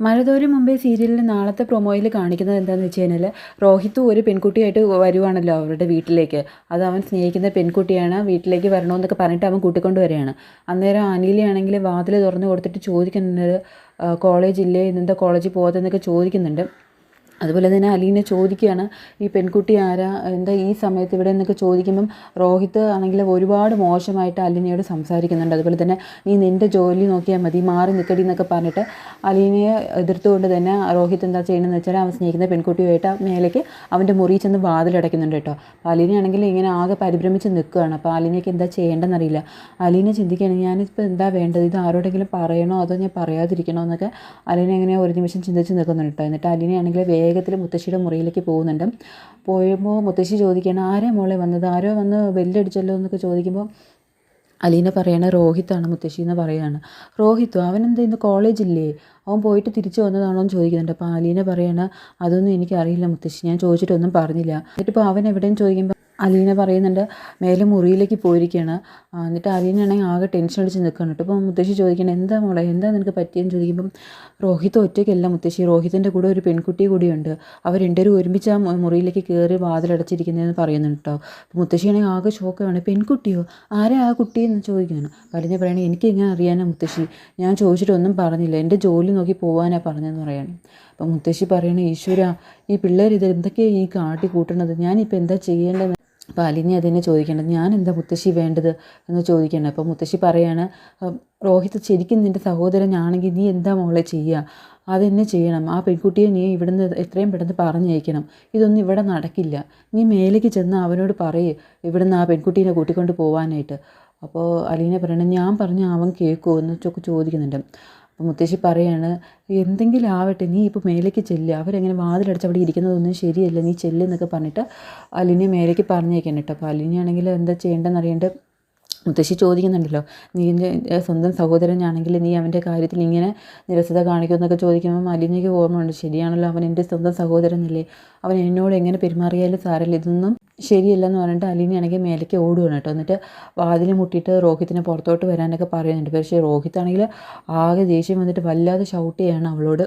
മഴതോരും മുമ്പേ സീരിയലിൽ നാളത്തെ പ്രൊമോയിൽ കാണിക്കുന്നത് എന്താണെന്ന് വെച്ച് കഴിഞ്ഞാൽ രോഹിത്തും ഒരു പെൺകുട്ടിയായിട്ട് വരുവാണല്ലോ അവരുടെ വീട്ടിലേക്ക്. അത് അവൻ സ്നേഹിക്കുന്ന പെൺകുട്ടിയാണ്, വീട്ടിലേക്ക് വരണമെന്നൊക്കെ പറഞ്ഞിട്ട് അവൻ കൂട്ടിക്കൊണ്ട് വരികയാണ്. അന്നേരം അനീലയാണെങ്കിൽ വാതിൽ തുറന്ന് കൊടുത്തിട്ട് ചോദിക്കുന്നുണ്ട്, കോളേജില്ലേ, ഇന്നെന്താ കോളേജിൽ പോകാതെന്നൊക്കെ ചോദിക്കുന്നുണ്ട്. അതുപോലെ തന്നെ അലീന ചോദിക്കുകയാണ്, ഈ പെൺകുട്ടി ആരാ, എന്താ ഈ സമയത്ത് ഇവിടെ എന്നൊക്കെ ചോദിക്കുമ്പം രോഹിത്ത് ആണെങ്കിൽ ഒരുപാട് മോശമായിട്ട് അലീനയോട് സംസാരിക്കുന്നുണ്ട്. അതുപോലെ തന്നെ നീ നിൻ്റെ ജോലി നോക്കിയാൽ മതി, മാറി നിൽക്കടി എന്നൊക്കെ പറഞ്ഞിട്ട് അലീനയെ എതിർത്തുകൊണ്ട് തന്നെ രോഹിത്ത് എന്താ ചെയ്യണമെന്ന് വെച്ചാൽ അവൻ സ്നേഹിക്കുന്ന പെൺകുട്ടിയുമായിട്ട് മേലേക്ക് അവൻ്റെ മുറിയിൽ ചെന്ന് വാതിലടയ്ക്കുന്നുണ്ട് കേട്ടോ. അപ്പോൾ അലീനയാണെങ്കിൽ ഇങ്ങനെ ആകെ പരിഭ്രമിച്ച് നിൽക്കുകയാണ്. അപ്പോൾ അലീനയ്ക്ക് എന്താ ചെയ്യേണ്ടതെന്നറിയില്ല. അലീന ചിന്തിക്കുകയാണ്, ഞാനിപ്പോൾ എന്താ വേണ്ടത്, ഇത് ആരോടെങ്കിലും പറയണോ അതോ ഞാൻ പറയാതിരിക്കണോ എന്നൊക്കെ അലീന ഇങ്ങനെ ഒരു നിമിഷം ചിന്തിച്ച് നിൽക്കുന്നുണ്ട് കേട്ടോ. എന്നിട്ട് അലീനയാണെങ്കിൽ വേഗത്തിൽ മുത്തശ്ശിയുടെ മുറിയിലേക്ക് പോകുന്നുണ്ട്. പോയപ്പോൾ മുത്തശ്ശി ചോദിക്കുകയാണ്, ആരാ മോളെ വന്നത്, ആരോ വന്ന് ബെല്ലടിച്ചല്ലോ എന്നൊക്കെ ചോദിക്കുമ്പോൾ അലീന പറയാണ്, രോഹിത്താണ് മുത്തശ്ശി എന്ന് പറയുകയാണ്. രോഹിത്തോ, അവനെന്താ ഇന്ന് കോളേജില്ലേ, അവൻ പോയിട്ട് തിരിച്ചു വന്നതാണോ എന്ന് ചോദിക്കുന്നുണ്ട്. അപ്പോൾ അലീന പറയാണ്, അതൊന്നും എനിക്കറിയില്ല മുത്തശ്ശി, ഞാൻ ചോദിച്ചിട്ടൊന്നും പറഞ്ഞില്ല. എന്നിട്ടിപ്പോൾ അവൻ എവിടെയും ചോദിക്കുമ്പോൾ അലീന പറയുന്നുണ്ട്, മേലെ മുറിയിലേക്ക് പോയിരിക്കുകയാണ്. എന്നിട്ട് അലീനയാണെങ്കിൽ ആകെ ടെൻഷൻ അടിച്ച് നിൽക്കണം കേട്ടോ. അപ്പോൾ മുത്തശ്ശി ചോദിക്കണം, എന്താ മോളെ, എന്താ നിനക്ക് പറ്റിയെന്ന് ചോദിക്കുമ്പം രോഹിത്ത് ഒറ്റയ്ക്കല്ല മുത്തശ്ശി, രോഹിത്തിൻ്റെ കൂടെ ഒരു പെൺകുട്ടി കൂടിയുണ്ട്, അവർ രണ്ടുപേരും ഒരുമിച്ച് ആ മുറിയിലേക്ക് കയറി വാതിലടച്ചിരിക്കുന്നതെന്ന് പറയുന്നുണ്ട് കേട്ടോ. അപ്പോൾ മുത്തശ്ശിയാണെങ്കിൽ ആകെ ഷോക്കാണ്, പെൺകുട്ടിയോ, ആരാ ആ കുട്ടി എന്ന് ചോദിക്കുകയാണ്. അലീന പറയണേ, എനിക്ക് ഇങ്ങനെ അറിയാനാ മുത്തശ്ശി, ഞാൻ ചോദിച്ചിട്ടൊന്നും പറഞ്ഞില്ല, എൻ്റെ ജോലി നോക്കി പോകാനാണ് പറഞ്ഞതെന്ന് പറയണം. അപ്പം മുത്തശ്ശി പറയണേ, ഈശ്വര, ഈ പിള്ളേർ ഇത് എന്തൊക്കെയാണ് ഈ കാട്ടി കൂട്ടണത്, ഞാനിപ്പോൾ എന്താ ചെയ്യേണ്ടത്. അപ്പോൾ അലീന അതിനെ ചോദിക്കേണ്ടത്, ഞാൻ എന്താ മുത്തശ്ശി വേണ്ടത് എന്ന് ചോദിക്കേണ്ടത്. അപ്പോൾ മുത്തശ്ശി പറയാണ്, രോഹിത് ശരിക്കും നിൻ്റെ സഹോദരനാണെങ്കിൽ നീ എന്താ മോളെ ചെയ്യുക, അതെന്നെ ചെയ്യണം, ആ പെൺകുട്ടിയെ നീ ഇവിടുന്ന് എത്രയും പെട്ടെന്ന് പറഞ്ഞയക്കണം, ഇതൊന്നും ഇവിടെ നടക്കില്ല, നീ മേലേക്ക് ചെന്ന് അവനോട് പറയേ ഇവിടുന്ന് ആ പെൺകുട്ടീനെ കൂട്ടിക്കൊണ്ട് പോകാനായിട്ട്. അപ്പോൾ അലീന പറയണം, ഞാൻ പറഞ്ഞ അവൻ കേൾക്കുമോ എന്നൊക്കെ ചോദിക്കുന്നുണ്ട്. അപ്പോൾ മുത്തശ്ശി പറയാണ്, എന്തെങ്കിലും ആവട്ടെ, നീ ഇപ്പോൾ മേലേക്ക് ചെല്ലുക, അവരെങ്ങനെ വാതിലടച്ച് അവിടെ ഇരിക്കുന്നതൊന്നും ശരിയല്ല, നീ ചെല്ലുന്നൊക്കെ പറഞ്ഞിട്ട് അലീനെ മേലേക്ക് പറഞ്ഞേക്കാൻ കേട്ടോ. അപ്പോൾ അലീനയാണെങ്കിൽ എന്താ ചെയ്യേണ്ടതെന്ന് അറിയേണ്ട മുത്തശ്ശി ചോദിക്കുന്നുണ്ടല്ലോ, നീ സ്വന്തം സഹോദരനാണെങ്കിൽ നീ അവൻ്റെ കാര്യത്തിൽ ഇങ്ങനെ നിരസത കാണിക്കുമെന്നൊക്കെ ചോദിക്കുമ്പോൾ അലീനയ്ക്ക് ഓർമ്മയുണ്ട്, ശരിയാണല്ലോ, അവൻ എൻ്റെ സ്വന്തം സഹോദരനല്ലേ, അവൻ എന്നോട് എങ്ങനെ പെരുമാറിയാലും സാരമില്ല, ഇതൊന്നും ശരിയല്ലെന്ന് പറഞ്ഞിട്ട് അലീനയാണെങ്കിൽ മേലേക്ക് ഓടുകയാണ് കേട്ടോ. എന്നിട്ട് വാതിൽ മുട്ടിയിട്ട് രോഹിത്തിനെ പുറത്തോട്ട് വരാനൊക്കെ പറയുന്നുണ്ട്. പക്ഷേ രോഹിത്താണെങ്കിൽ ആകെ ദേഷ്യം വന്നിട്ട് വല്ലാതെ ഷൗട്ട് ചെയ്യാണ് അവളോട്.